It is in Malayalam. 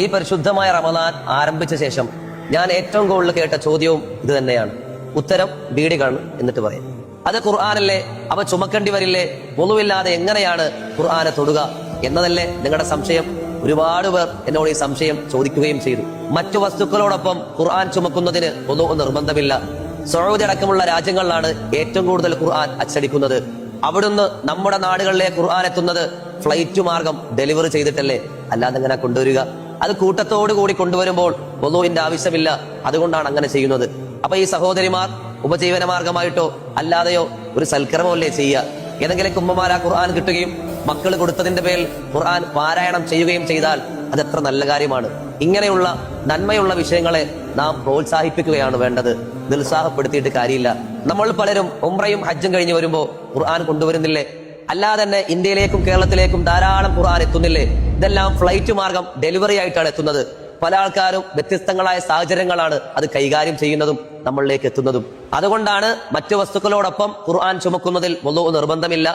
ഈ പരിശുദ്ധമായ റമദാൻ ആരംഭിച്ച ശേഷം ഞാൻ ഏറ്റവും കൂടുതൽ കേട്ട ചോദ്യവും ഇത് തന്നെയാണ്. ഉത്തരം ബീഡികളാണ് എന്നിട്ട് പറയും. അത് ഖുർആനല്ലേ, അവ ചുമക്കേണ്ടി വരില്ലേ, വുളുവില്ലാതെ എങ്ങനെയാണ് ഖുർആനെ തൊടുക എന്നതല്ലേ നിങ്ങളുടെ സംശയം? ഒരുപാട് പേർ എന്നോട് ഈ സംശയം ചോദിക്കുകയും ചെയ്തു. മറ്റു വസ്തുക്കളോടൊപ്പം ഖുർആൻ ചുമക്കുന്നതിന് വുളു നിർബന്ധമില്ല. സൗദി അടക്കമുള്ള രാജ്യങ്ങളിലാണ് ഏറ്റവും കൂടുതൽ ഖുർആൻ അച്ചടിക്കുന്നത്. അവിടുന്ന് നമ്മുടെ നാടുകളിലേക്ക് ഖുർആൻ എത്തുന്നത് ഫ്ലൈറ്റ് മാർഗം ഡെലിവറി ചെയ്തിട്ടല്ലേ, അല്ലാതെ എങ്ങനെ കൊണ്ടുവരിക? അത് കൂട്ടത്തോടു കൂടി കൊണ്ടുവരുമ്പോൾ വുളുവിന്റെ ആവശ്യമില്ല. അതുകൊണ്ടാണ് അങ്ങനെ ചെയ്യുന്നത്. അപ്പൊ ഈ സഹോദരിമാർ ഉപജീവന മാർഗമായിട്ടോ അല്ലാതെയോ ഒരു സൽക്കരമല്ലേ ചെയ്യുക? ഏതെങ്കിലും ഉമ്മമാർ ആ ഖുർആൻ കിട്ടുകയും മക്കൾ കൊടുത്തതിന്റെ പേരിൽ ഖുർആൻ പാരായണം ചെയ്യുകയും ചെയ്താൽ അതെത്ര നല്ല കാര്യമാണ്. ഇങ്ങനെയുള്ള നന്മയുള്ള വിഷയങ്ങളെ നാം പ്രോത്സാഹിപ്പിക്കുകയാണ് വേണ്ടത്, നിരുത്സാഹപ്പെടുത്തിയിട്ട് കാര്യമില്ല. നമ്മൾ പലരും ഉംറയും ഹജ്ജും കഴിഞ്ഞ് വരുമ്പോ ഖുർആൻ കൊണ്ടുവരുന്നില്ലേ? അല്ലാതെ തന്നെ ഇന്ത്യയിലേക്കും കേരളത്തിലേക്കും ധാരാളം ഖുർആൻ എത്തുന്നില്ലേ? ഇതെല്ലാം ഫ്ലൈറ്റ് മാർഗം ഡെലിവറി ആയിട്ടാണ് എത്തുന്നത്. പല ആൾക്കാരും വ്യത്യസ്തങ്ങളായ സാഹചര്യങ്ങളാണ് അത് കൈകാര്യം ചെയ്യുന്നതും നമ്മളിലേക്ക് എത്തുന്നതും. അതുകൊണ്ടാണ് മറ്റു വസ്തുക്കളോടൊപ്പം ഖുർആൻ ചുമക്കുന്നതിൽ വുളു നിർബന്ധമില്ല.